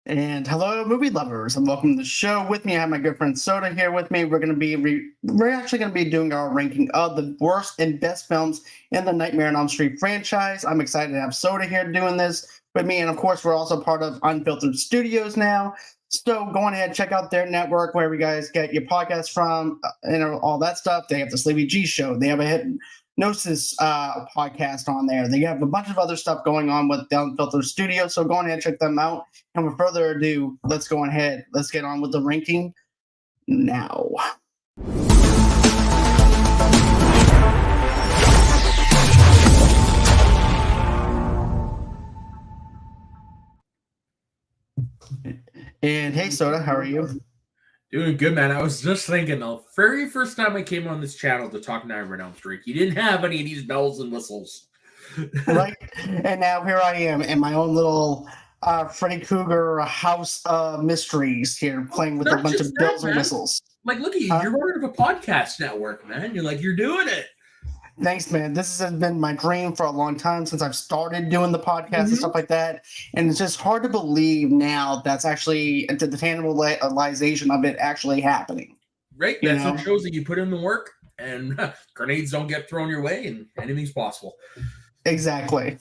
And hello, movie lovers, and welcome to the show. With me, I have my good friend Soda here with me. We're actually going to be doing our ranking of the worst and best films in the Nightmare on Elm Street franchise. I'm excited to have Soda here doing this with me, and of course, we're also part of Unfiltered Studios now. So go on ahead, check out their network, wherever you guys get your podcasts from, and all that stuff. They have the Sleepy G Show. They have a Hypnosis podcast on there. They have a bunch of other stuff going on with the Unfiltered Studios. So go on ahead, check them out. And with further ado, let's go ahead. Let's get on with the ranking now. And hey, Soda, how are you? Doing good, man. I was just thinking the very first time I came on this channel to talk Nightmare on Elm Street, you didn't have any of these bells and whistles. Right? And now here I am in my own little Freddy Krueger house mysteries here, playing with a bunch of bells and whistles. Like, look at you. You're part of a podcast network, man. You're doing it. Thanks, man. This has been my dream for a long time since I've started doing the podcast and stuff like that. And it's just hard to believe now that's actually the tangibleization of it actually happening. Right. That's what shows that you put in the work and grenades don't get thrown your way and anything's possible. Exactly.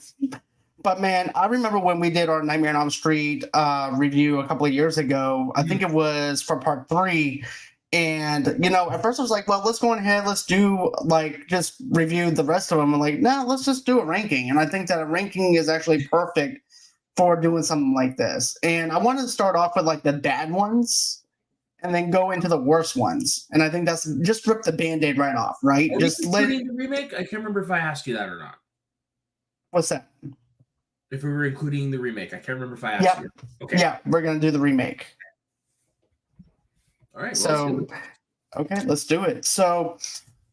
But man, I remember when we did our Nightmare on Elm Street review a couple of years ago. I think it was for part 3. And, at first I was like, well, let's go ahead. Let's do, just review the rest of them. I'm like, no, let's just do a ranking. And I think that a ranking is actually perfect for doing something like this. And I wanted to start off with, the bad ones and then go into the worst ones. And I think that's just rip the Band-Aid right off, right? Are just including the remake? I can't remember if I asked you that or not. What's that? If we were including the remake. I can't remember if I asked you. Okay. Yeah, we're going to do the remake. All right. So, okay, let's do it. So,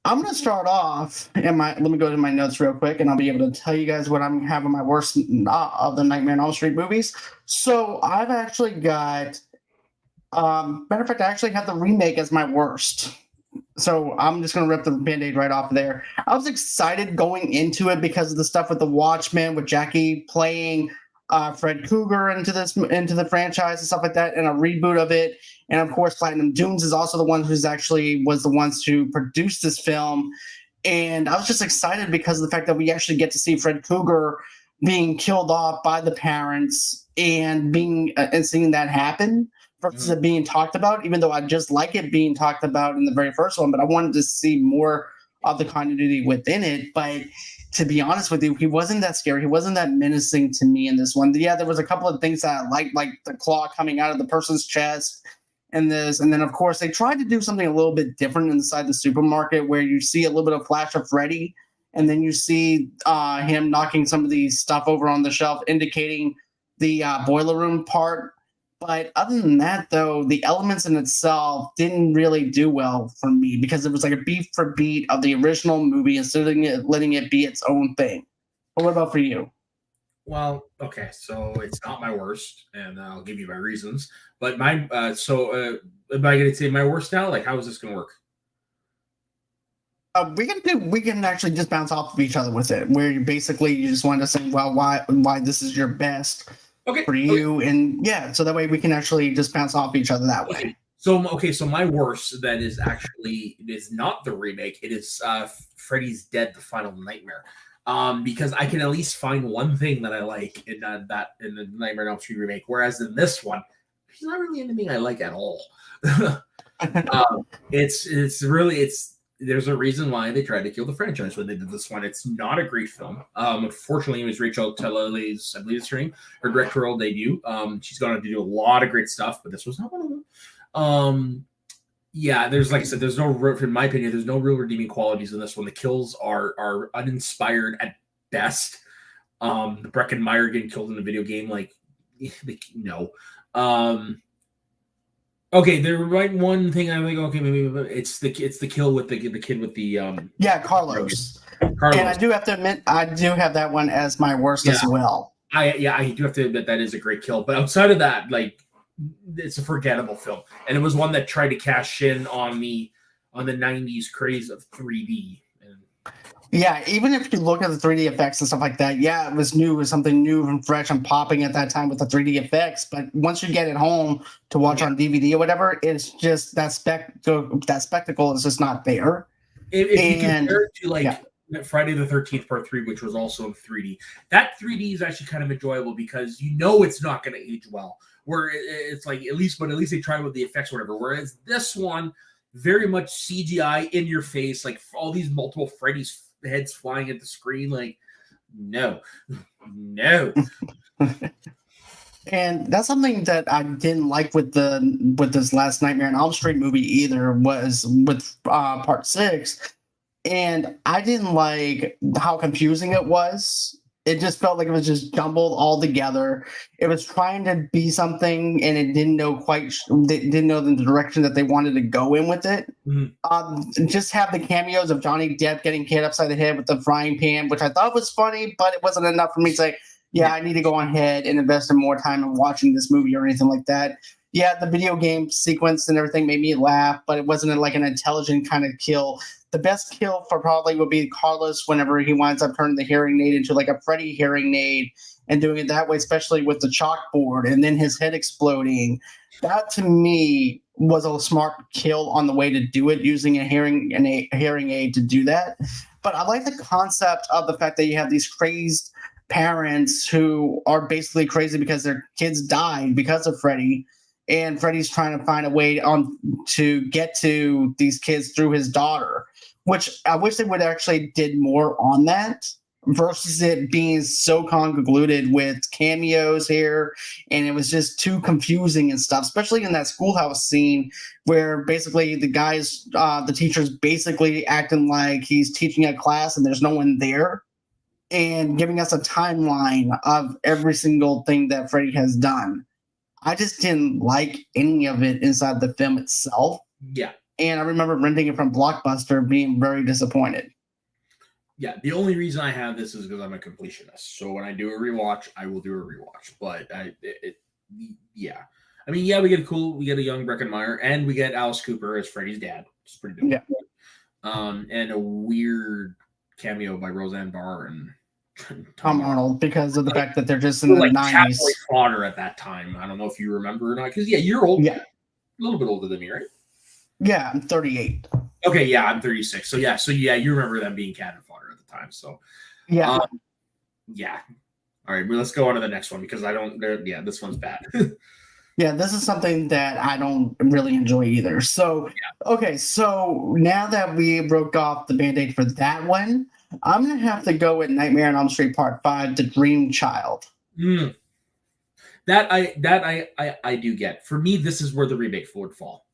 I'm going to start off. Let me go to my notes real quick, and I'll be able to tell you guys what I'm having my worst of the Nightmare on Elm Street movies. So, I've actually got. Matter of fact, I actually have the remake as my worst. So, I'm just going to rip the Band-Aid right off there. I was excited going into it because of the stuff with the Watchmen, with Jackie playing Fred Krueger into the franchise and stuff like that, and a reboot of it. And of course, Platinum Dunes is also the one who's actually was the ones to produce this film. And I was just excited because of the fact that we actually get to see Fred Krueger being killed off by the parents and seeing that happen versus it being talked about, even though I just like it being talked about in the very first one, but I wanted to see more of the continuity within it. But to be honest with you, he wasn't that scary. He wasn't that menacing to me in this one. Yeah, there was a couple of things that I liked, like the claw coming out of the person's chest and this. And then, of course, they tried to do something a little bit different inside the supermarket where you see a little bit of flash of Freddy, and then you see him knocking some of these stuff over on the shelf, indicating the boiler room part. But other than that, though, the elements in itself didn't really do well for me because it was like a beat for beat of the original movie instead of letting it be its own thing. But what about for you? Well, okay, so it's not my worst, and I'll give you my reasons. But am I going to say my worst now? Like, how is this going to work? We can actually just bounce off of each other with it, where you just want to say, well, why this is your best. Okay. For you, and so that way we can actually just bounce off each other that way. So my worst that is actually not the remake. It is Freddy's Dead: The Final Nightmare, because I can at least find one thing that I like in the Nightmare on Elm Street remake, whereas in this one, he's not really anything I like at all. There's a reason why they tried to kill the franchise when they did this one. It's not a great film. Unfortunately, it was Rachel Talalay's, I believe it's her name, her directorial debut. She's gone on to do a lot of great stuff, but this was not one of them. There's, like I said, in my opinion, there's no real redeeming qualities in this one. The kills are uninspired at best. The Breckenmeyer getting killed in the video game, no. Okay, there right one thing I think. Okay, maybe it's the kill with the kid with the Carlos. And I do have to admit, I do have that one as my worst as well. I do have to admit that is a great kill, but outside of that, it's a forgettable film, and it was one that tried to cash in on the '90s craze of 3D. Yeah, even if you look at the 3D effects and stuff like that, yeah, it was new, it was something new and fresh and popping at that time with the 3D effects. But once you get it home to watch Yeah. on DVD or whatever, it's just that spectacle is just not there. If you And compare it to yeah, like Friday the 13th Part 3, which was also in 3D, that 3D is actually kind of enjoyable because you know it's not going to age well. Where it's like at least they tried with the effects, or whatever. Whereas this one, very much CGI in your face, like all these multiple Freddy's heads flying at the screen. Like, no, no. and that's something that I didn't like with this last Nightmare on Elm Street movie either, was with part 6. And I didn't like how confusing it was. It just felt like it was just jumbled all together. It was trying to be something, and it didn't know they didn't know the direction that they wanted to go in with it. Just have the cameos of Johnny Depp getting hit upside the head with the frying pan, which I thought was funny, but it wasn't enough for me to say, yeah, I need to go ahead and invest in more time in watching this movie or anything like that. Yeah, the video game sequence and everything made me laugh, but it wasn't like an intelligent kind of kill. The best kill for probably would be Carlos whenever he winds up turning the hearing aid into like a Freddy hearing aid and doing it that way, especially with the chalkboard and then his head exploding. That to me was a smart kill on the way to do it, using a hearing aid to do that. But I like the concept of the fact that you have these crazed parents who are basically crazy because their kids died because of Freddy. And Freddy's trying to find a way to get to these kids through his daughter, which I wish they would actually did more on that versus it being so convoluted with cameos here. And it was just too confusing and stuff, especially in that schoolhouse scene where basically the teacher's basically acting like he's teaching a class and there's no one there, and giving us a timeline of every single thing that Freddy has done. I just didn't like any of it inside the film itself. Yeah. And I remember renting it from Blockbuster, being very disappointed. Yeah, the only reason I have this is because I'm a completionist. So when I do a rewatch, I will do a rewatch. But yeah. I mean, yeah, we get a young Breckenmeyer, and we get Alice Cooper as Freddy's dad. It's pretty dope. Yeah. And a weird cameo by Roseanne Barr and Tom Arnold, because of the fact that they're just in the 90s. Fodder at that time. I don't know if you remember or not. Because, yeah, you're old. Yeah. A little bit older than me, right? Yeah, I'm 38. Okay, yeah, I'm 36. So yeah, you remember them being cannon fodder at the time. So yeah. Yeah. All right, well, let's go on to the next one because this one's bad. Yeah, this is something that I don't really enjoy either. So, Okay, so now that we broke off the Band-Aid for that one, I'm going to have to go with Nightmare on Elm Street Part 5, The Dream Child. That I do get. For me, this is where the remake would fall.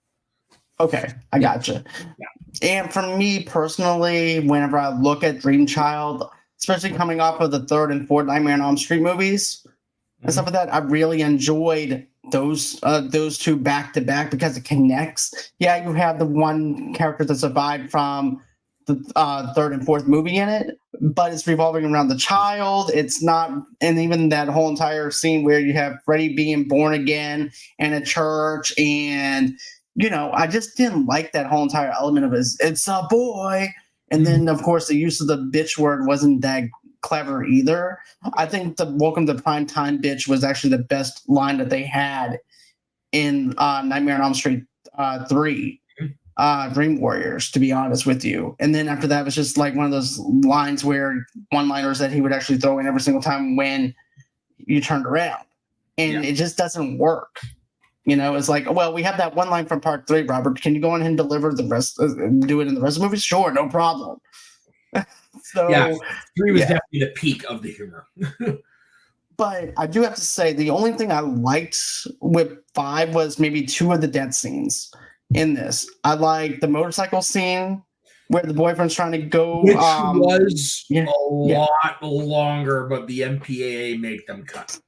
Okay, I gotcha. Yeah. And for me personally, whenever I look at Dream Child, especially coming off of the 3rd and 4th Nightmare on Elm Street movies and stuff like that, I really enjoyed those two back to back because it connects. Yeah, you have the one character that survived from the 3rd and 4th movie in it, but it's revolving around the child. It's not, and even that whole entire scene where you have Freddy being born again in a church, and I just didn't like that whole entire element of it's a boy. And then, of course, the use of the bitch word wasn't that clever either. I think the Welcome to Primetime bitch was actually the best line that they had in Nightmare on Elm Street 3, Dream Warriors, to be honest with you. And then after that, it was just like one of those lines where one-liners that he would actually throw in every single time when you turned around. And it just doesn't work. It's like, well, we have that one line from Part 3, Robert. Can you go on and deliver the rest, do it in the rest of the movie? Sure, no problem. So, 3 was definitely the peak of the humor. But I do have to say, the only thing I liked with 5 was maybe 2 of the death scenes in this. I like the motorcycle scene where the boyfriend's trying to go. Which was lot longer, but the MPAA made them cut.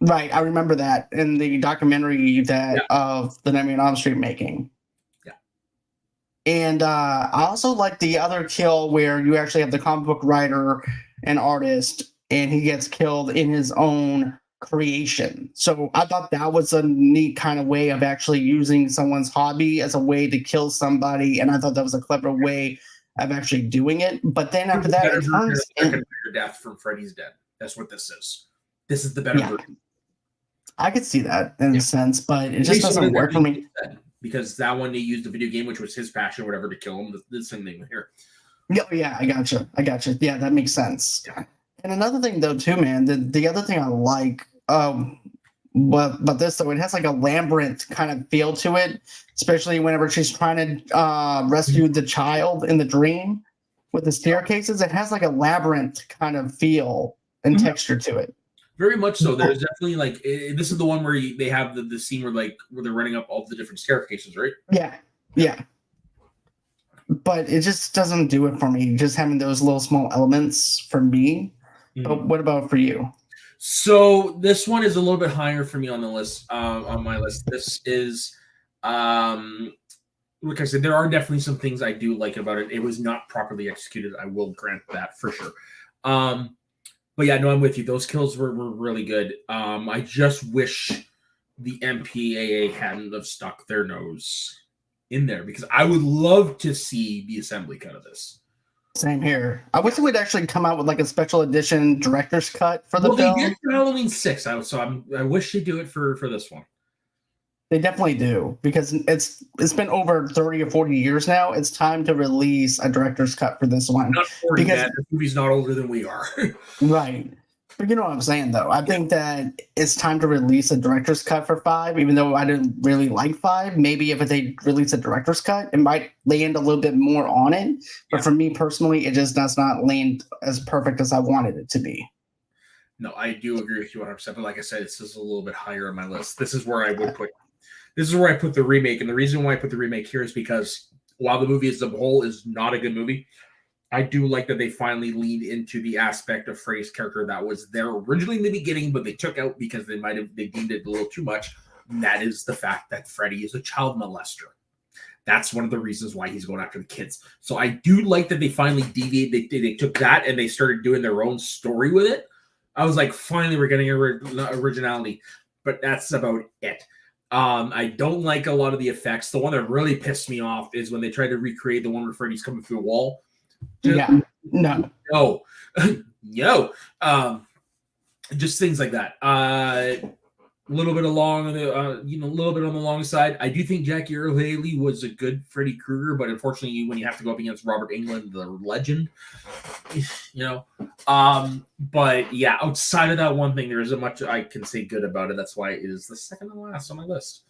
Right, I remember that in the documentary of the Nightmare on Elm Street making. Yeah. And I also like the other kill where you actually have the comic book writer and artist, and he gets killed in his own creation. So I thought that was a neat kind of way of actually using someone's hobby as a way to kill somebody, and I thought that was a clever way of actually doing it. But then after that, Better it version turns of Second Degree Death from Freddy's Dead. That's what this is. This is the better version. I could see that in a sense, but it At just least doesn't work for me. Because that one they used the video game, which was his passion or whatever, to kill him. The same thing here. Yeah, I gotcha. Yeah, that makes sense. Yeah. And another thing though, too, man, the other thing I like, but this though, it has like a labyrinth kind of feel to it, especially whenever she's trying to rescue the child in the dream with the staircases. It has like a labyrinth kind of feel and texture to it. Very much so. There's definitely like this is the one where they have the scene where they're running up all the different staircases, right? Yeah. But it just doesn't do it for me. Just having those little small elements for me. But what about for you? So this one is a little bit higher for me on the list. On my list, this is, like I said, there are definitely some things I do like about it. It was not properly executed. I will grant that for sure. But yeah, no, I'm with you. Those kills were really good. I just wish the MPAA hadn't have stuck their nose in there, because I would love to see the assembly cut of this. Same here. I wish it would actually come out with like a special edition director's cut for the film. They did for Halloween 6, I wish they do it for this one. They definitely do, because it's been over 30 or 40 years now. It's time to release a director's cut for this one. Not 40, because the movie's not older than we are. Right. But you know what I'm saying, though. I think that it's time to release a director's cut for 5, even though I didn't really like 5. Maybe if they release a director's cut, it might land a little bit more on it. But for me personally, it just does not land as perfect as I wanted it to be. No, I do agree with you 100%. But like I said, it's just a little bit higher on my list. This is where I put the remake. And the reason why I put the remake here is because while the movie as a whole is not a good movie, I do like that they finally leaned into the aspect of Freddy's character that was there originally in the beginning, but they took out because they deemed it a little too much. And that is the fact that Freddy is a child molester. That's one of the reasons why he's going after the kids. So I do like that they finally deviated. They took that and they started doing their own story with it. I was like, finally, we're getting originality. But that's about it. I don't like a lot of the effects. The one that really pissed me off is when they tried to recreate the one where Freddy's coming through a wall. No. Just things like that. A little bit along the, a little bit on the long side. I do think Jackie Earle Haley was a good Freddy Krueger, but unfortunately, when you have to go up against Robert Englund, the legend, But yeah, outside of that one thing, there isn't much I can say good about it. That's why it is the second to last on my list.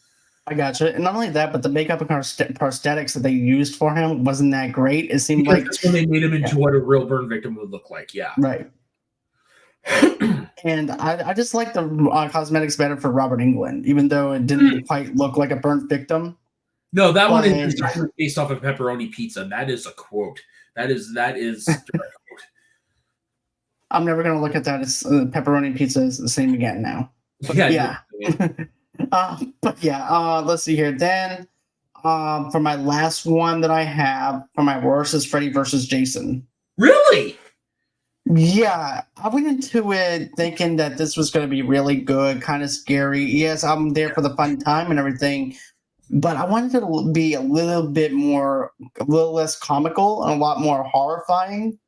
I gotcha. And not only that, but the makeup and prosthetics that they used for him wasn't that great. It seemed like that's when they made him into what a real burn victim would look like. Yeah. Right. And I just like the cosmetics better for Robert Englund, even though it didn't quite look like a burnt victim. No, that one is based off of pepperoni pizza. That is a quote. That is direct quote. I'm never going to look at that as pepperoni pizza is the same again now. But yeah. Let's see here. Then for my last one that I have for my worst is Freddy versus Jason. Really? Yeah, I went into it thinking that this was going to be really good, kind of scary. Yes, I'm there for the fun time and everything, but I wanted it to be a little less comical and a lot more horrifying.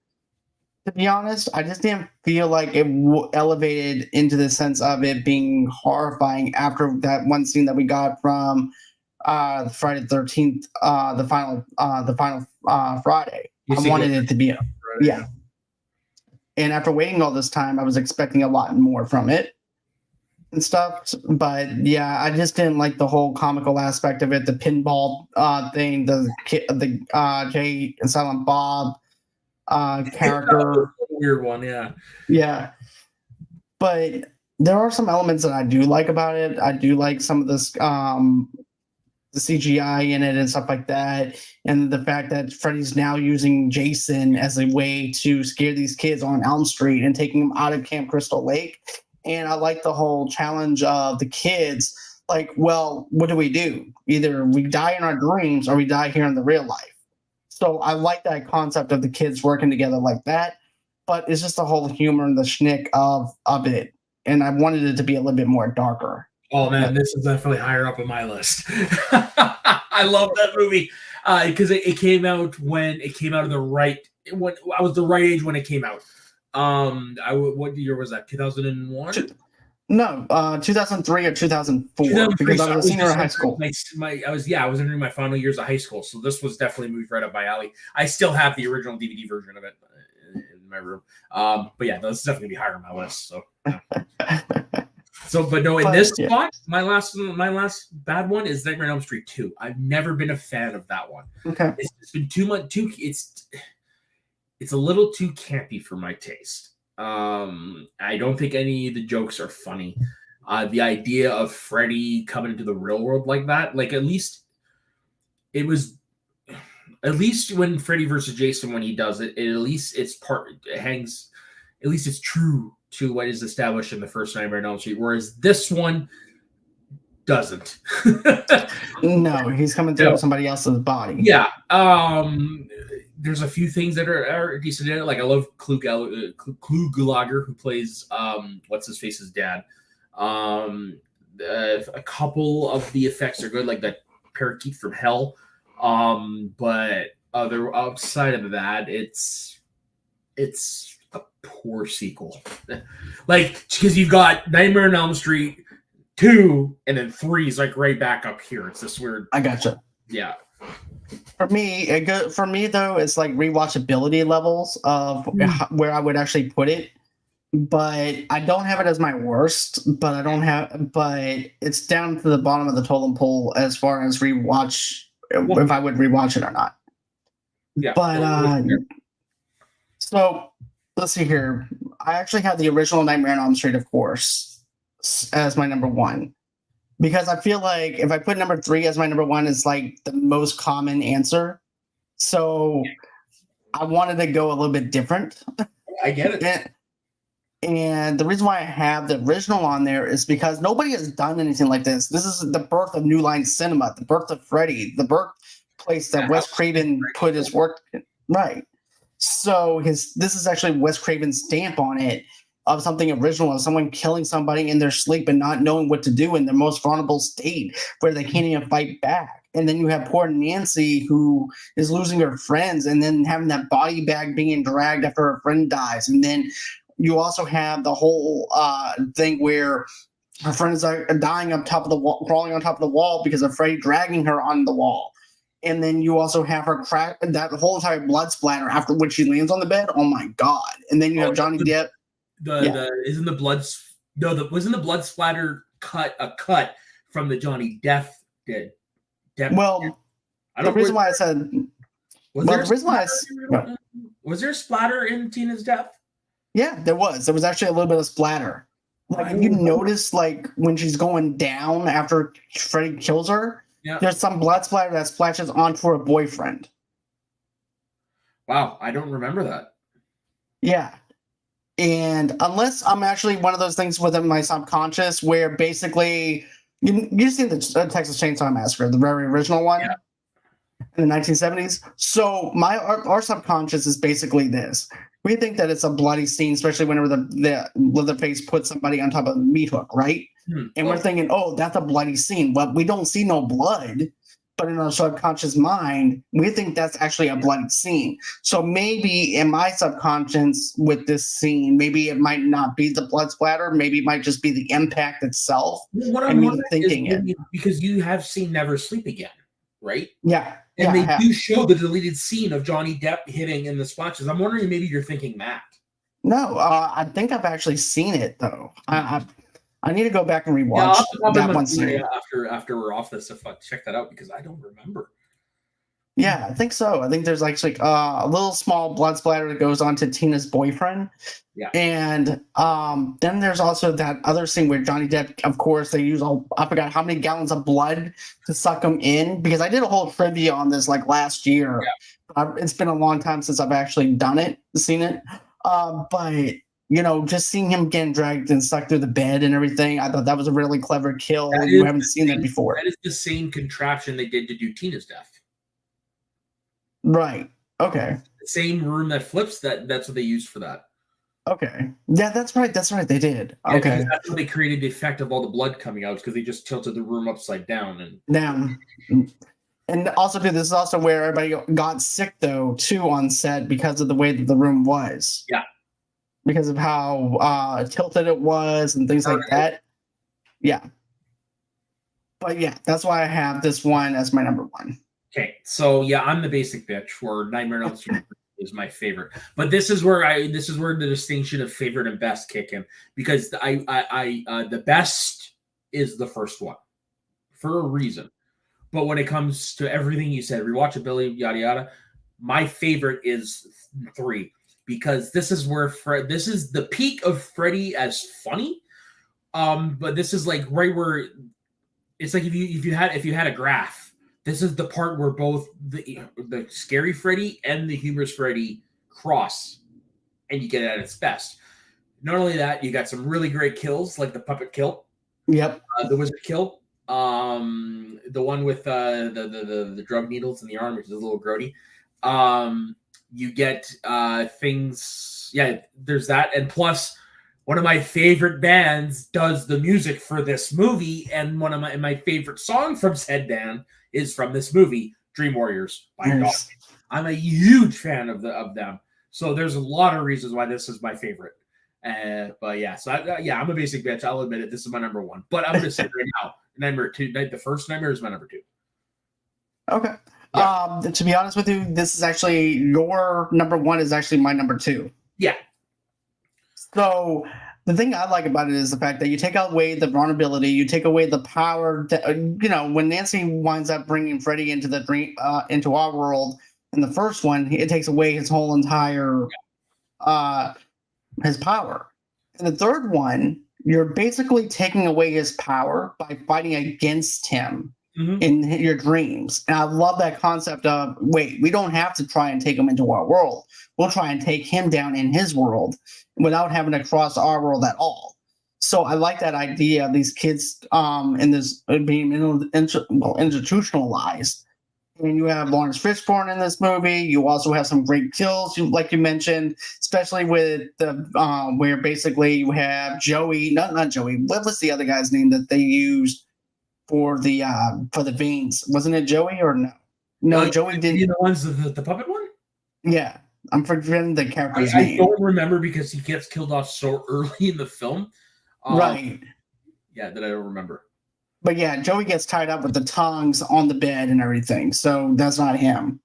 To be honest, I just didn't feel like it elevated into the sense of it being horrifying after that one scene that we got from Friday the 13th, the final Friday. I wanted it to be yeah. And after waiting all this time, I was expecting a lot more from it and stuff. But yeah, I just didn't like the whole comical aspect of it, the pinball thing, the Jay and Silent Bob character. Weird one, yeah. Yeah. But there are some elements that I do like about it. I do like some of this the CGI in it and stuff like that, and the fact that Freddy's now using Jason as a way to scare these kids on Elm Street and taking them out of Camp Crystal Lake. And I like the whole challenge of the kids, like, well, what do we do? Either we die in our dreams or we die here in the real life. So I like that concept of the kids working together like that, but it's just the whole humor and the schnick of it. And I wanted it to be a little bit more darker. Oh man, this is definitely higher up on my list. I love that movie because it came out when it came out of the right. When I was the right age when it came out. What year was that? 2001. No, 2003 or 2004, 2003. because I So I was a was senior just in high entering school. I was entering my final years of high school, so this was definitely moved right up my alley. I still have the original DVD version of it in my room. But yeah, this is definitely gonna be higher on my list. So. Yeah. So, but no, in this spot, my last bad one is Nightmare on Elm Street 2. I've never been a fan of that one. Okay. It's been it's a little too campy for my taste. I don't think any of the jokes are funny. The idea of Freddy coming into the real world like that, like at least when Freddy versus Jason, when he does it, at least it's true to what is established in the first Nightmare on Elm Street, whereas this one doesn't. No, he's coming through somebody else's body. Yeah. There's a few things that are decent in it. Like I love Klugelager, who plays what's his face's dad. A couple of the effects are good, like that parakeet from hell. But outside of that, it's a poor sequel. Like, because you've got Nightmare on Elm Street 2, and then 3 is like right back up here. It's this weird. I gotcha. Yeah. For me, though, it's like rewatchability levels of where I would actually put it. But I don't have it as my worst. But it's down to the bottom of the totem pole as far as rewatch, if I would rewatch it or not. Yeah. But so let's see here. I actually have the original Nightmare on Elm Street, of course, as my number one. Because I feel like if I put number 3 as my number 1, it's like the most common answer. So I wanted to go a little bit different. I get it. And the reason why I have the original on there is because nobody has done anything like this. This is the birth of New Line Cinema, the birth of Freddy, the birthplace that Wes Craven put his work in. Right. So this is actually Wes Craven's stamp on it, of something original, of someone killing somebody in their sleep and not knowing what to do in their most vulnerable state where they can't even fight back. And then you have poor Nancy, who is losing her friends and then having that body bag being dragged after her friend dies. And then you also have the whole thing where her friend is dying up top of the wall, crawling on top of the wall because of Freddy dragging her on the wall. And then you also have her crack that whole entire blood splatter after when she lands on the bed. Oh my God. And then you have Johnny Depp. Wasn't the blood splatter cut from the Johnny Depp did? Well, the reason why I said was there a splatter in Tina's death? Yeah, there was. There was actually a little bit of splatter. Like if you notice, like when she's going down after Freddy kills her, there's some blood splatter that splashes onto her boyfriend. Wow, I don't remember that. Yeah. And unless I'm actually one of those things within my subconscious where basically you've seen the Texas Chainsaw Massacre, the very original one in the 1970s. So our subconscious is basically this. We think that it's a bloody scene, especially whenever the Leatherface puts somebody on top of a meat hook, right? And we're thinking, oh, that's a bloody scene. But we don't see no blood. But in our subconscious mind, we think that's actually a bloody scene. So maybe in my subconscious with this scene, maybe it might not be the blood splatter. Maybe it might just be the impact itself. What I'm wondering is because you have seen Never Sleep Again, right? Yeah. And they do show the deleted scene of Johnny Depp hitting in the splashes. I'm wondering maybe you're thinking that. No, I think I've actually seen it, though. I need to go back and rewatch that one scene. After we're off this, if I check that out, because I don't remember. Yeah, I think so. I think there's actually a little small blood splatter that goes on to Tina's boyfriend. Yeah. And then there's also that other scene where Johnny Depp, of course, they use I forgot how many gallons of blood to suck him in, because I did a whole trivia on this like last year. Yeah. It's been a long time since I've actually seen it. But you know, just seeing him getting dragged and sucked through the bed and everything, I thought that was a really clever kill. You haven't seen that before. That is the same contraption they did to do Tina's death. Right. Okay. The same room that flips, that's what they used for that. Okay. Yeah, that's right. That's right. They did. Yeah, because Okay. that's how they created the effect of all the blood coming out, because they just tilted the room upside down. And Now, and also, too, this is also where everybody got sick, though, too, on set because of the way that the room was. yeah, Because of how tilted it was and things like that. Yeah. But yeah, that's why I have this one as my number one. okay, so yeah, I'm the basic bitch where Nightmare on Elm Street is my favorite. But this is where the distinction of favorite and best kick in, because the best is the first one for a reason. But when it comes to everything you said, rewatchability, yada yada, my favorite is 3, because this is where this is the peak of Freddy as funny. But this is like right where it's like if you had a graph, this is the part where both the scary Freddy and the humorous Freddy cross, and you get it at its best. Not only that, you got some really great kills, like the puppet kill, Yep. the wizard kill, the one with the drug needles in the arm, which is a little grody. You get things, yeah. There's that, and plus, one of my favorite bands does the music for this movie, and one of my favorite song from said band is from this movie, Dream Warriors by Dog. I'm a huge fan of them, so there's a lot of reasons why this is my favorite. But yeah, so I'm a basic bitch. I'll admit it. This is my number one, but I'm gonna say right now, number 2. The first Nightmare is my number 2. Okay. Yeah. To be honest with you, this is actually your number 1 is actually my number 2. Yeah. So the thing I like about it is the fact that you take away the vulnerability, you take away the power. When Nancy winds up bringing Freddy into the dream, into our world in the first one, it takes away his whole entire his power. In the third one, you're basically taking away his power by fighting against him in your dreams. And I love that concept of, wait, we don't have to try and take him into our world. We'll try and take him down in his world without having to cross our world at all. So I like that idea of these kids in this being institutionalized. And you have Lawrence Fishburne in this movie. You also have some great kills, like you mentioned, especially with the where basically you have Joey, not Joey. What was the other guy's name that they used for the veins? Wasn't it Joey or no? No, Joey didn't. The ones the puppet one. Yeah, I'm forgetting the character's I name. don't remember because he gets killed off so early in the film. Right. Yeah, that I don't remember. But yeah, Joey gets tied up with the tongs on the bed and everything, so that's not him.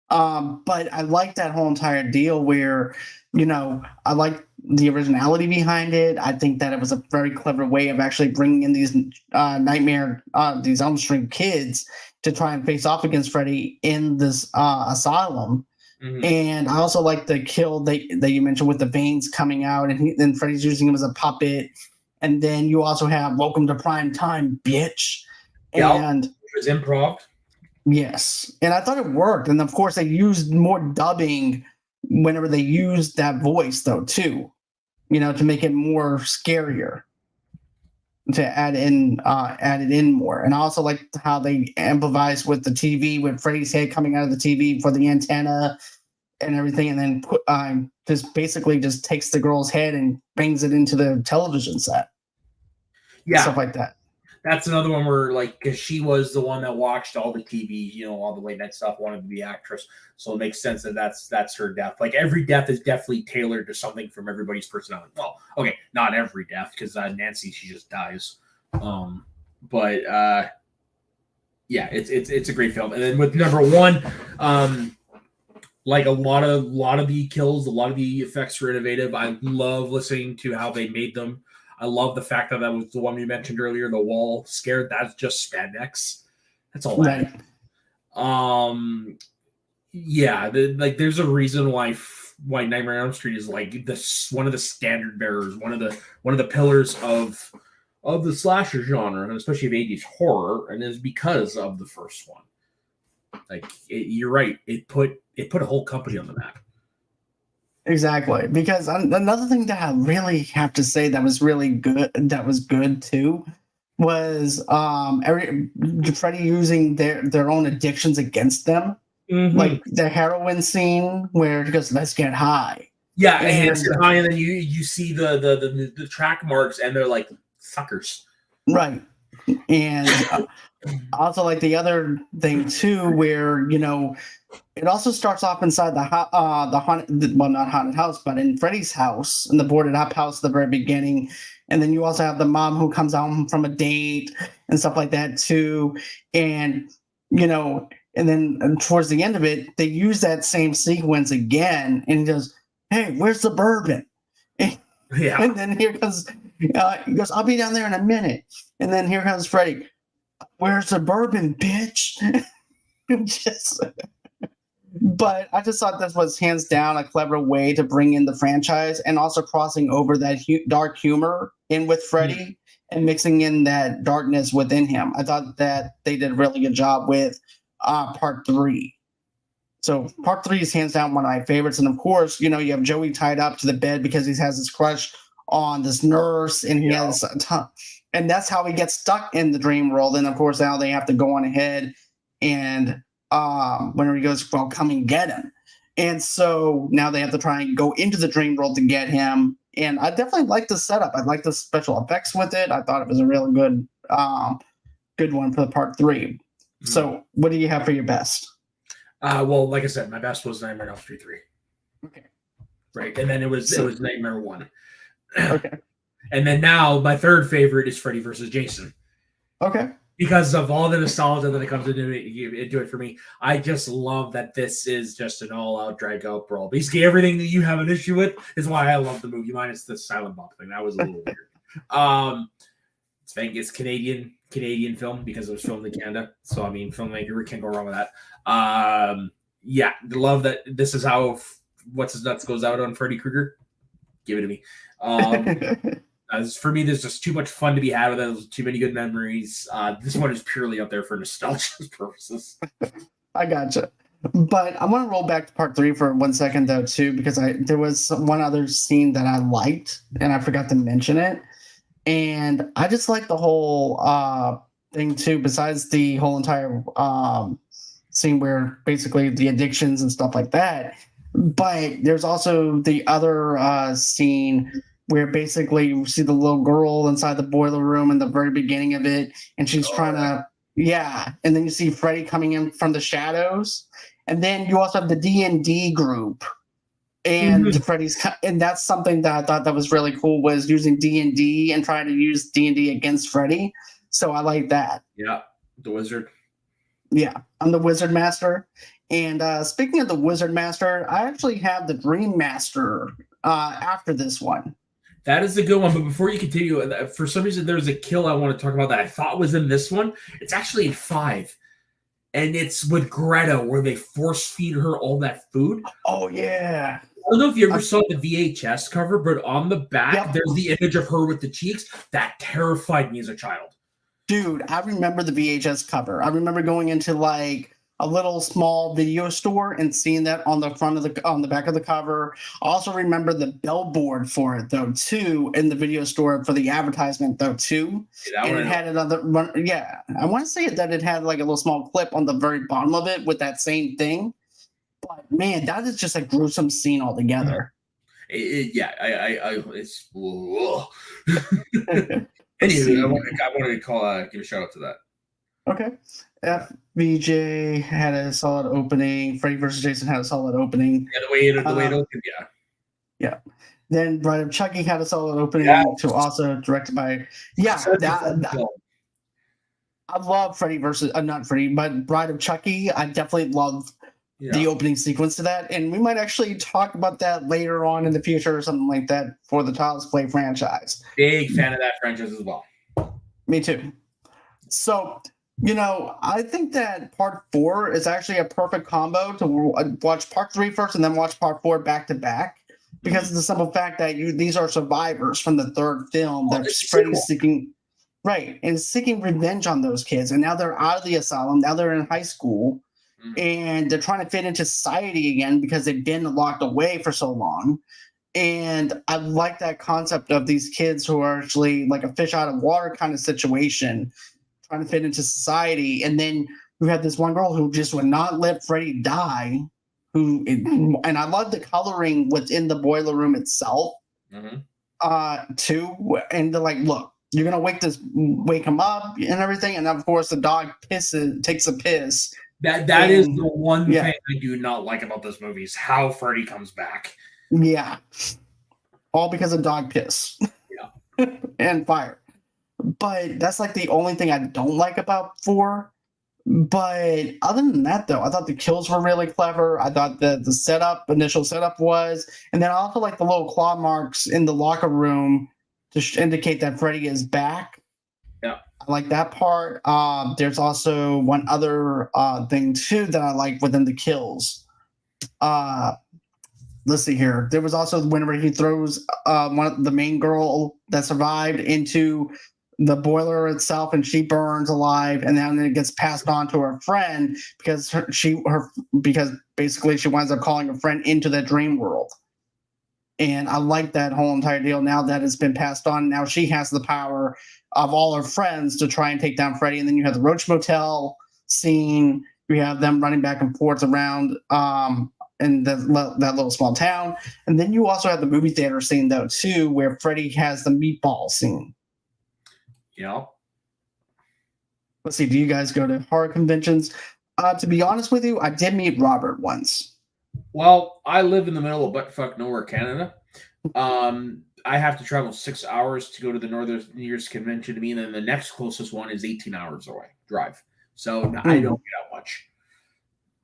But I like that whole entire deal where, I like the originality behind it. I think that it was a very clever way of actually bringing in these these Elm Street kids to try and face off against Freddy in this asylum. Mm-hmm. And I also like the kill that you mentioned with the veins coming out, and then Freddy's using him as a puppet. And then you also have Welcome to Prime Time, bitch. And it was improv. Yes. And I thought it worked. And of course, they used more dubbing whenever they used that voice, though, too, to make it more scarier, to add it in more. And I also like how they improvised with the TV, with Freddy's head coming out of the TV for the antenna and everything, and then just basically just takes the girl's head and bangs it into the television set. Yeah, stuff like that. That's another one where, like, because she was the one that watched all the TV, all the late night stuff, wanted to be actress, so it makes sense that that's her death. Like, every death is definitely tailored to something from everybody's personality. Well, okay, not every death, because Nancy, she just dies. But yeah, it's a great film. And then with number 1, like a lot of the kills, a lot of the effects were innovative. I love listening to how they made them. I love the fact that was the one you mentioned earlier, the wall scare. That's just spandex. That's all that. Yeah, there's a reason why Nightmare on Elm Street is like this, one of the standard bearers, one of the pillars of the slasher genre, and especially of 80s horror, and is because of the first one. Like, you're right. It put a whole company on the map. Exactly, because another thing that I really have to say that was really good, too, was Freddy using their own addictions against them, like the heroin scene where he goes, "Let's get high," Yeah, And and, here's and then you see the track marks, and they're like suckers. right. And also, like the other thing too, where it also starts off inside the haunted, well, not haunted house, but in Freddy's house, in the boarded up house at the very beginning. And then you also have the mom who comes home from a date and stuff like that too. And and then towards the end of it, they use that same sequence again, and he goes, "Hey, where's the bourbon?" Yeah. And then here comes, he goes, "I'll be down there in a minute." And then here comes Freddy. "Where's the bourbon, bitch?" Just, but I just thought this was hands down a clever way to bring in the franchise and also crossing over that dark humor in with Freddy and mixing in that darkness within him. I thought that they did a really good job with part 3. So part 3 is hands down one of my favorites. And of course, you have Joey tied up to the bed because he has this crush on this nurse, and he has a ton, and that's how he gets stuck in the dream world. And of course, now they have to go on ahead and whenever he goes, "Well, come and get him." And so now they have to try and go into the dream world to get him. And I definitely like the setup. I like the special effects with it. I thought it was a really good one for the part 3. Mm-hmm. So what do you have for your best? Well, like I said, my best was Nightmare on Elm Street 3. Okay. Right. And then it was Nightmare 1. Okay. And then now my third favorite is Freddy versus Jason. Okay. Because of all the nostalgia that comes into it for me. I just love that this is just an all-out drag-out brawl. Basically, everything that you have an issue with is why I love the movie, minus the Silent Bob thing. That was a little weird. It's Canadian film because it was filmed in Canada. So, I mean, filmmaker, we can't go wrong with that. Yeah, love that this is how What's His Nuts goes out on Freddy Krueger. Give it to me. As for me, there's just too much fun to be had with it. There's too many good memories. This one is purely up there for nostalgia purposes. I gotcha. But I want to roll back to part 3 for 1 second, though, too, because there was one other scene that I liked, and I forgot to mention it. And I just like the whole thing, too, besides the whole entire scene where basically the addictions and stuff like that. But there's also the other scene where basically you see the little girl inside the boiler room in the very beginning of it, and she's trying to, and then you see Freddy coming in from the shadows, and then you also have the D&D group, and Freddy's, and that's something that I thought that was really cool, was using D&D and trying to use D&D against Freddy, so I like that. Yeah, the wizard. Yeah, I'm the Wizard Master. And speaking of the Wizard Master, I actually have the Dream Master after this one. That is a good one. But before you continue, for some reason, there's a kill I want to talk about that I thought was in this one. It's actually in 5. And it's with Greta, where they force feed her all that food. Oh, yeah. I don't know if you ever saw the VHS cover, but on the back, there's the image of her with the cheeks. That terrified me as a child. Dude, I remember the VHS cover. I remember going into like a little small video store and seeing that on the back of the cover. I also remember the billboard for it though too in the video store for the advertisement though too. And it had another one. Yeah, I want to say that it had like a little small clip on the very bottom of it with that same thing. But man, that is just a gruesome scene altogether. It's. Anyway, I wanted to give a shout out to that. Okay. FVJ had a solid opening. Freddy vs. Jason had a solid opening. Yeah, the way it opened, yeah. Yeah. Then Bride of Chucky had a solid opening to also directed by I love Freddy versus not Freddy, but Bride of Chucky. I definitely love the opening sequence to that. And we might actually talk about that later on in the future or something like that for the Child's Play franchise. Big fan of that franchise as well. Me too. So, I think that part 4 is actually a perfect combo to watch part 3 first and then watch part 4 back to back, because of the simple fact that these are survivors from the 3rd film that Freddy's seeking revenge on those kids. And now they're out of the asylum. Now they're in high school. And they're trying to fit into society again because they've been locked away for so long. And I like that concept of these kids who are actually like a fish out of water kind of situation, trying to fit into society. And then you have this one girl who just would not let Freddy die, and I love the coloring within the boiler room itself, too. And they're like, look, you're gonna wake him up and everything, and of course the dog takes a piss. That is the one thing I do not like about this movie is how Freddy comes back. Yeah, all because of dog piss. Yeah, and fire. But that's like the only thing I don't like about 4. But other than that, though, I thought the kills were really clever. I thought the initial setup was, and then I also like the little claw marks in the locker room to indicate that Freddy is back. Yeah, I like that part. There's also one other thing too that I like within the kills. Let's see here. There was also whenever he throws the main girl that survived into the boiler itself, and she burns alive, and then it gets passed on to her friend because because basically she winds up calling her friend into that dream world. And I like that whole entire deal. Now that it's been passed on, now she has the power of all her friends to try and take down Freddy. And then you have the Roach Motel scene. You have them running back and forth around in that little small town. And then you also have the movie theater scene, though, too, where Freddy has the meatball scene. Yeah. Let's see. Do you guys go to horror conventions? To be honest with you, I did meet Robert once. Well, I live in the middle of buttfuck nowhere, Canada. I have to travel 6 hours to go to the nearest convention to me, and then the next closest one is 18 hours away drive. So I don't get out much.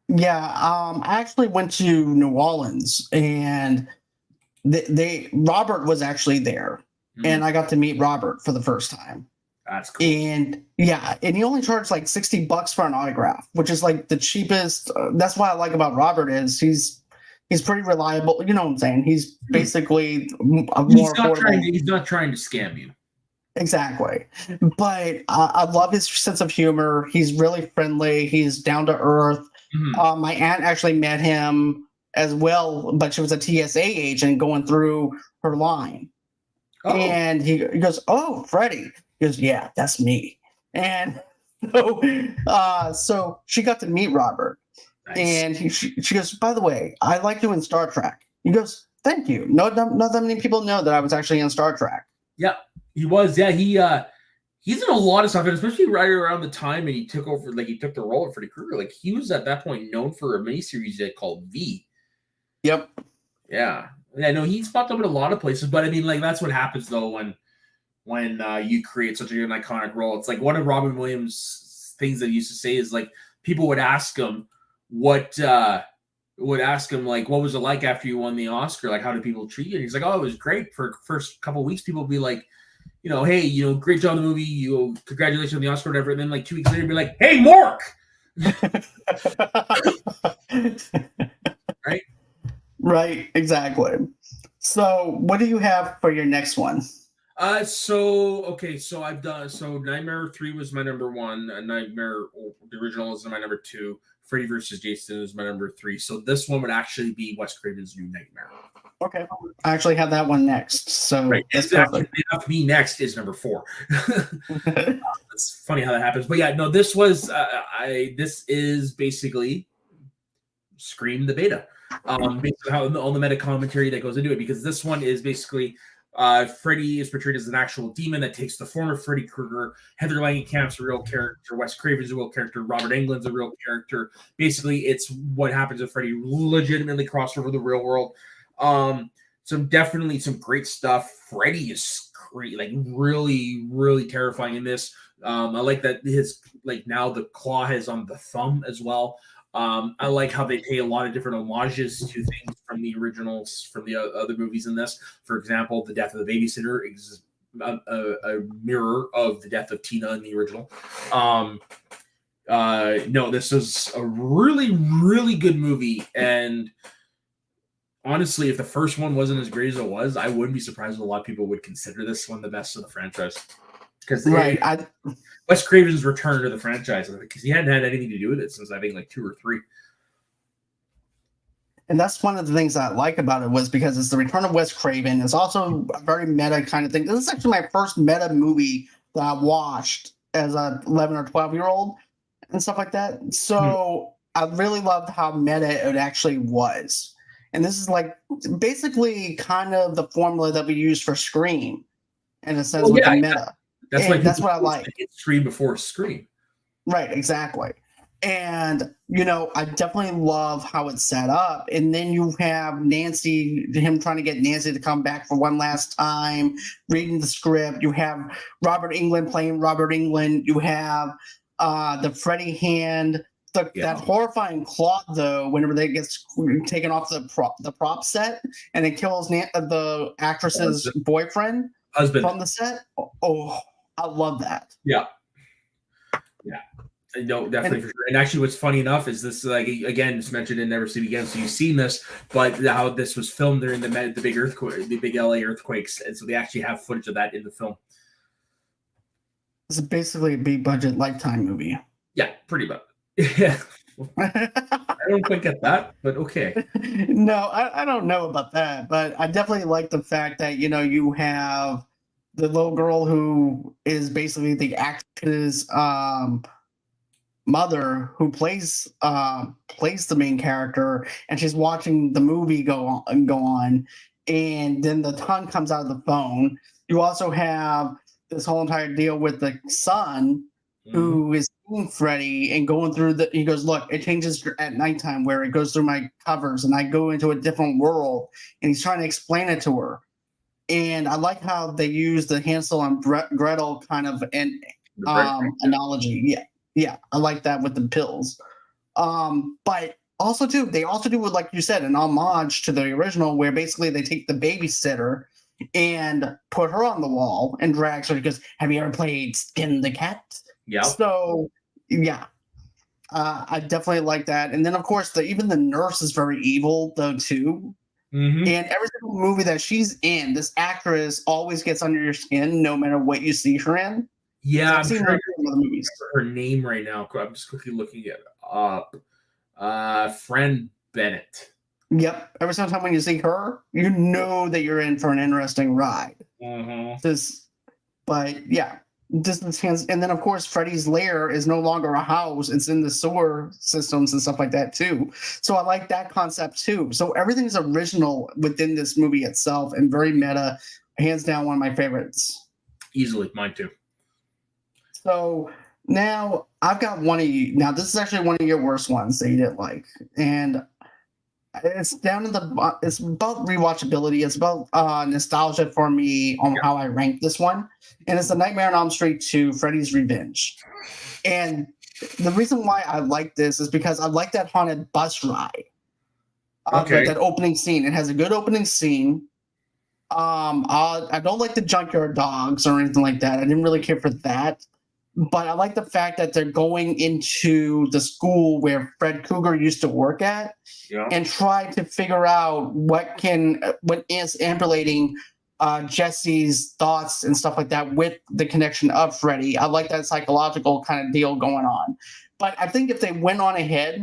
Yeah, I actually went to New Orleans, and Robert was actually there, and I got to meet Robert for the first time. That's cool. And yeah, and he only charged like $60 for an autograph, which is like the cheapest. That's what I like about Robert is he's pretty reliable. You know what I'm saying? He's basically more affordable. He's not trying to scam you. Exactly. But I love his sense of humor. He's really friendly. He's down to earth. My aunt actually met him as well, but she was a TSA agent going through her line. Oh. And he goes, "Oh, Freddy." He goes, "Yeah, that's me." And so she got to meet Robert. Nice. And she goes, "By the way, I like you in Star Trek." He goes, "Thank you. Not that many people know that I was actually in Star Trek." Yeah, he was. Yeah, he's in a lot of stuff, and especially right around the time and he took the role of Freddy Krueger. Like he was at that point known for a miniseries called V. Yep. Yeah. I know he's popped up in a lot of places, but I mean, like that's what happens though when you create such an iconic role. It's like one of Robin Williams' things that he used to say is like people would ask him what was it like after you won the Oscar? Like how did people treat you? And he's like, "Oh, it was great. For first couple of weeks, people would be like, hey, great job in the movie, congratulations on the Oscar, whatever." And then like 2 weeks later, be like, "Hey, Mork!" Right? Right, exactly. So what do you have for your next one? So I've done Nightmare 3 was my number 1, Nightmare the original is my number 2, Freddy vs. Jason is my number 3. So this one would actually be Wes Craven's New Nightmare. Okay. I actually have that one next. So right. Enough me next is number 4. It's funny how that happens. But yeah, no, this was this is basically Scream the beta. Basically how all the meta commentary that goes into it, because this one is basically Freddy is portrayed as an actual demon that takes the form of Freddy Krueger. Heather Langenkamp's a real character. Wes Craven's a real character. Robert Englund's a real character. Basically, it's what happens if Freddy legitimately crossed over the real world. Definitely some great stuff. Freddy is great, like really, really terrifying in this. I like that his now the claw is on the thumb as well. I like how they pay a lot of different homages to things from the originals, from the other movies in this. For example, the death of the babysitter is a mirror of the death of Tina in the original. No, this is a really, really good movie. And honestly, if the first one wasn't as great as it was, I wouldn't be surprised if a lot of people would consider this one the best of the franchise. Because Wes Craven's return to the franchise, because he hadn't had anything to do with it since I think like 2 or 3. And that's one of the things I like about it was because it's the return of Wes Craven. It's also a very meta kind of thing. This is actually my first meta movie that I watched as a 11 or 12-year-old and stuff like that. So I really loved how meta it actually was. And this is like basically kind of the formula that we use for Scream, in a sense, Well, with the yeah, meta. that's why And that's people what I like. hit Scream before Scream. Right, exactly. And I definitely love how it's set up. And then you have him trying to get Nancy to come back for one last time, reading the script. You have Robert England playing Robert England. You have the Freddy hand. That horrifying claw, though, whenever they gets taken off the prop set and it kills the actress's boyfriend Husband from the set. Oh, I love that. Yeah. No, definitely for sure. And actually, what's funny enough is this, like, again, it's mentioned in Never See It Again, so you've seen this, but how this was filmed during the big earthquake, the big LA earthquakes, and so they actually have footage of that in the film. It's basically a big budget Lifetime movie. Yeah, pretty much. Yeah. I don't quite get that, but okay. No, I don't know about that, but I definitely like the fact that you have the little girl who is basically the actress mother who plays the main character, and she's watching the movie go on, and then the tongue comes out of the phone. You also have this whole entire deal with the son who is seeing Freddy and going through he goes, look, it changes at nighttime where it goes through my covers and I go into a different world, and he's trying to explain it to her. And I like how they use the Hansel and Gretel kind of analogy. Yeah, I like that with the pills. But also too, they also do what, like you said, an homage to the original, where basically they take the babysitter and put her on the wall and drags her because, have you ever played Skin the Cat? Yeah. So yeah, I definitely like that. And then of course even the nurse is very evil though too. Mm-hmm. And every single movie that she's in, this actress always gets under your skin, no matter what you see her in. Yeah, I've seen her in other movies. Her name right now. I'm just quickly looking it up. Friend Bennett. Yep. Every single time when you see her, you know that you're in for an interesting ride. Mm-hmm. But yeah, and then of course Freddy's lair is no longer a house; it's in the sewer systems and stuff like that too. So I like that concept too. So everything's original within this movie itself and very meta. Hands down, one of my favorites. Easily, mine too. So now I've got one of you. Now this is actually one of your worst ones that you didn't like, and it's it's about rewatchability. It's about nostalgia for me on how I rank this one, and it's the Nightmare on Elm Street 2: Freddy's Revenge. And the reason why I like this is because I like that haunted bus ride. Like that opening scene. It has a good opening scene. I don't like the junkyard dogs or anything like that. I didn't really care for that. But I like the fact that they're going into the school where Fred Krueger used to work at and try to figure out what is emulating Jesse's thoughts and stuff like that with the connection of Freddy. I like that psychological kind of deal going on. But I think if they went on ahead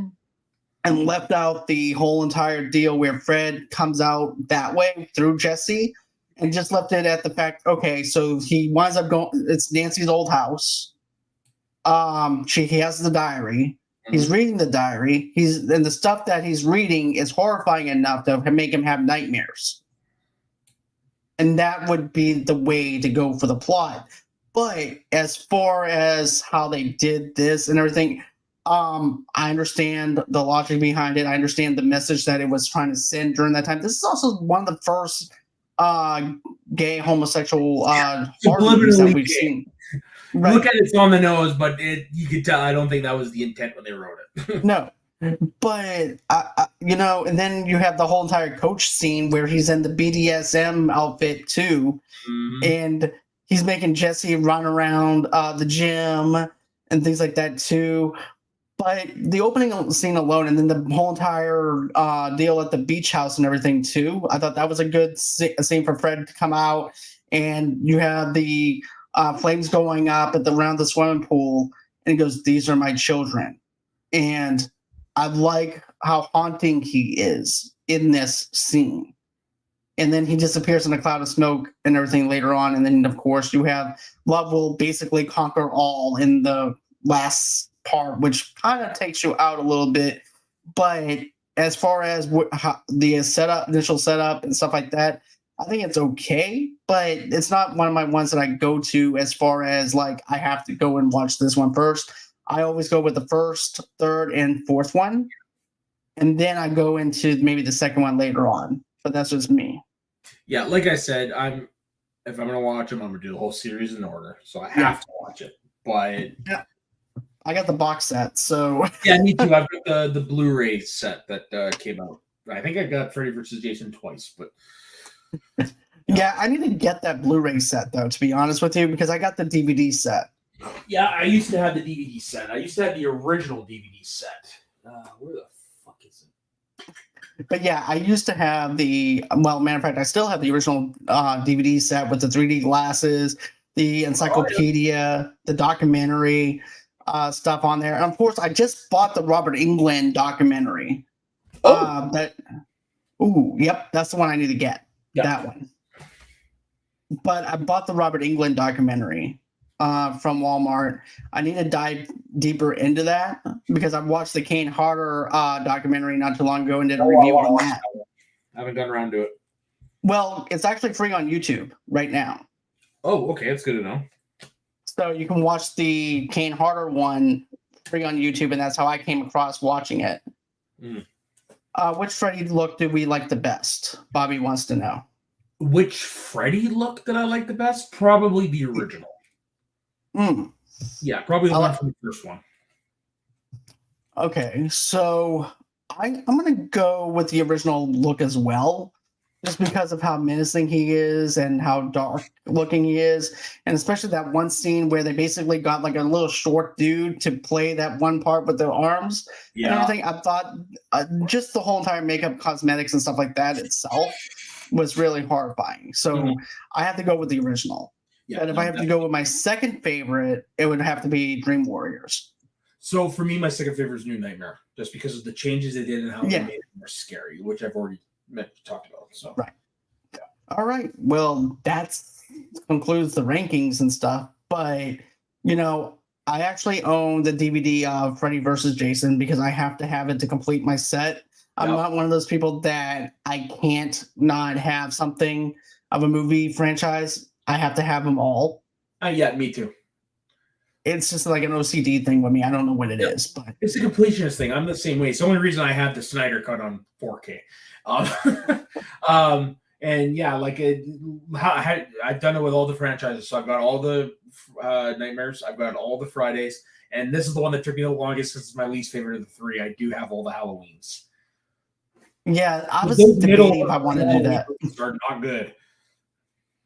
and left out the whole entire deal where Fred comes out that way through Jesse and just left it at the fact, okay, so he winds up going, it's Nancy's old house. He has the diary. He's reading the diary. And the stuff that he's reading is horrifying enough to make him have nightmares. And that would be the way to go for the plot. But as far as how they did this and everything, I understand the logic behind it. I understand the message that it was trying to send during that time. This is also one of the first gay homosexual horror movies that we've seen. Right. Look at it's on the nose, but you could tell. I don't think that was the intent when they wrote it. No, but and then you have the whole entire coach scene where he's in the BDSM outfit too, and he's making Jesse run around the gym and things like that too. But the opening scene alone, and then the whole entire deal at the beach house and everything too, I thought that was a good scene for Fred to come out, and you have the flames going up around the swimming pool, and he goes, "These are my children," and I like how haunting he is in this scene. And then he disappears in a cloud of smoke and everything later on, and then of course you have love will basically conquer all in the last part, which kind of takes you out a little bit. But as far as the initial setup and stuff like that, I think it's okay, but it's not one of my ones that I go to as far as like I have to go and watch this one first. I always go with the first, third, and fourth one, and then I go into maybe the second one later on. But that's just me. Yeah, like I said, if I'm gonna watch them, I'm gonna do the whole series in order, so I have to watch it. But yeah, I got the box set, so yeah, me too. I've got the Blu-ray set that came out. I think I got Freddy vs. Jason twice, but. Yeah, I need to get that Blu-ray set though, to be honest with you, because I got the DVD set. Yeah, I used to have the DVD set. I used to have the original DVD set. Where the fuck is it? But yeah, I used to have matter of fact, I still have the original DVD set with the 3D glasses, the encyclopedia, the documentary stuff on there. And of course, I just bought the Robert Englund documentary. Yep, that's the one I need to get. Yep. That one. But I bought the Robert Englund documentary from Walmart. I need to dive deeper into that because I watched the Kane Hodder documentary not too long ago and did a review on that. I haven't gotten around to it. Well, it's actually free on YouTube right now. Oh, okay. That's good to know. So you can watch the Kane Hodder one free on YouTube, and that's how I came across watching it. Which Freddy look do we like the best? Bobby wants to know. Which Freddy look did I like the best? Probably the original. Yeah, probably the one from the first one. Okay, so I'm going to go with the original look as well, just because of how menacing he is and how dark looking he is, and especially that one scene where they basically got like a little short dude to play that one part with their arms and everything. I thought just the whole entire makeup, cosmetics, and stuff like that itself was really horrifying. So I have to go with the original. Yeah, but if I have to go with my second favorite, it would have to be Dream Warriors. So for me, my second favorite is New Nightmare, just because of the changes they did and how they made it more scary, which I've already talked about. So right. Yeah. All right. Well, that concludes the rankings and stuff. But I actually own the DVD of Freddy vs. Jason because I have to have it to complete my set. I'm not one of those people that I can't not have something of a movie franchise. I have to have them all. Yeah, me too. It's just like an OCD thing with me. I don't know what it is, but it's a completionist thing. I'm the same way. It's the only reason I have the Snyder cut on 4K. And yeah, like I've done it with all the franchises. So I've got all the Nightmares. I've got all the Fridays, and this is the one that took me the longest because it's my least favorite of the three. I do have all the Halloweens. Yeah, I was debating if I want to do that. Are not good.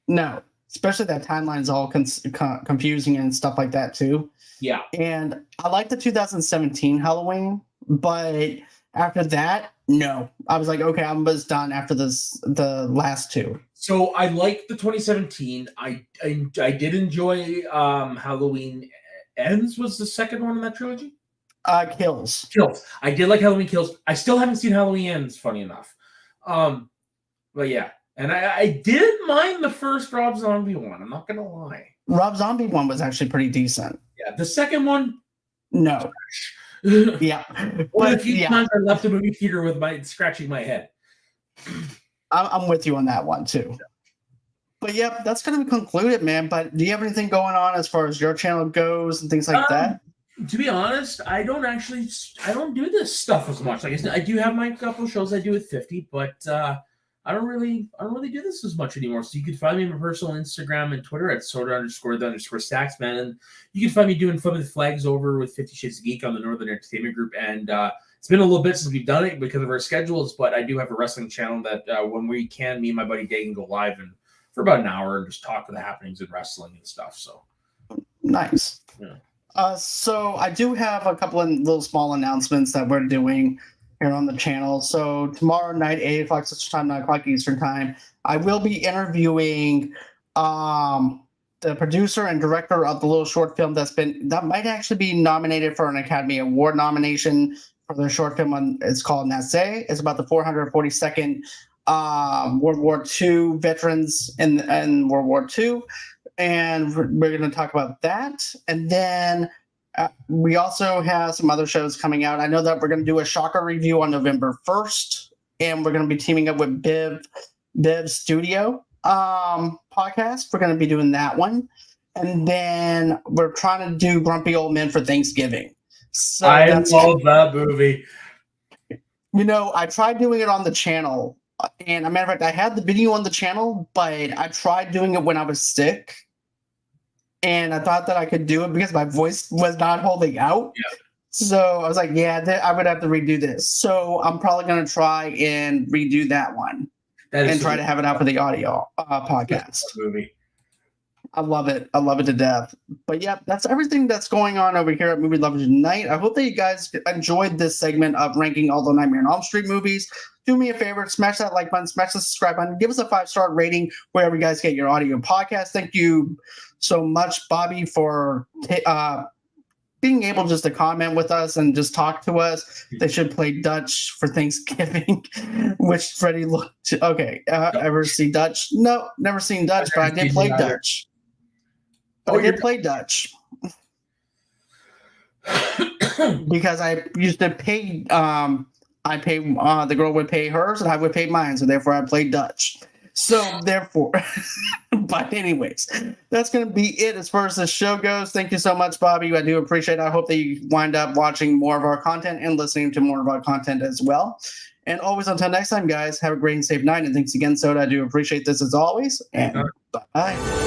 No, especially that timeline is all confusing and stuff like that too. Yeah, and I like the 2017 Halloween, but after that, no. I was like, okay, I'm just done after the last two. So I like the 2017. I did enjoy Halloween Ends was the second one in that trilogy. Kills. I did like Halloween Kills. I still haven't seen Halloween Ends, funny enough. But yeah. And I did mind the first Rob Zombie one. I'm not gonna lie. Rob Zombie one was actually pretty decent. Yeah. The second one, no. Yeah. But a few times I left the movie theater with scratching my head. I'm with you on that one too. Yeah. But yeah, that's gonna conclude it, man. But do you have anything going on as far as your channel goes and things like that? To be honest, I don't do this stuff as much. Like I do have my couple shows I do at 50, but I don't really do this as much anymore. So you can find me on my personal Instagram and Twitter at @sorta_the_stacksman, and you can find me doing Flipping the Flags over with 50 Shades of Geek on the Northern Entertainment Group. And it's been a little bit since we've done it because of our schedules, but I do have a wrestling channel that when we can, me and my buddy Day can go live and for about an hour and just talk of the happenings in wrestling and stuff. So nice. Yeah. So I do have a couple of little small announcements that we're doing here on the channel. So tomorrow night, 8 o'clock Central Time, 9 o'clock Eastern Time, I will be interviewing the producer and director of the little short film that might actually be nominated for an Academy Award nomination for their short film. It's called Nassé. It's about the 442nd World War II veterans in World War II. And we're going to talk about that. And then We also have some other shows coming out. I know that we're going to do a Shocker review on November 1st, and we're going to be teaming up with Biv Studio podcast. We're going to be doing that one. And then we're trying to do Grumpy Old Men for Thanksgiving. So I love that movie. You know, I tried doing it on the channel. And a matter of fact, I had the video on the channel, but I tried doing it when I was sick. And I thought that I could do it because my voice was not holding out. Yeah. So I was like, yeah, I would have to redo this. So I'm probably going to try and redo that one and try to have it out for the audio podcast. Movie. I love it. I love it to death. But yeah, that's everything that's going on over here at Movie Lovers Unite. I hope that you guys enjoyed this segment of ranking all the Nightmare on Elm Street movies. Do me a favor, smash that like button, smash the subscribe button, give us a 5-star rating wherever you guys get your audio podcast. Thank you so much, Bobby, for being able just to comment with us and just talk to us. They should play Dutch for Thanksgiving, which Freddie looked. Okay, ever see Dutch? No, never seen Dutch, but I did play Dutch. But I did play Dutch because I used to pay. I pay. The girl would pay hers, and I would pay mine. So therefore, I played Dutch. So therefore, but anyways, that's going to be it as far as the show goes. Thank you so much, Bobby. I do appreciate it. I hope that you wind up watching more of our content and listening to more of our content as well. And always, until next time, guys, have a great and safe night. And thanks again, Soda. I do appreciate this as always. And bye.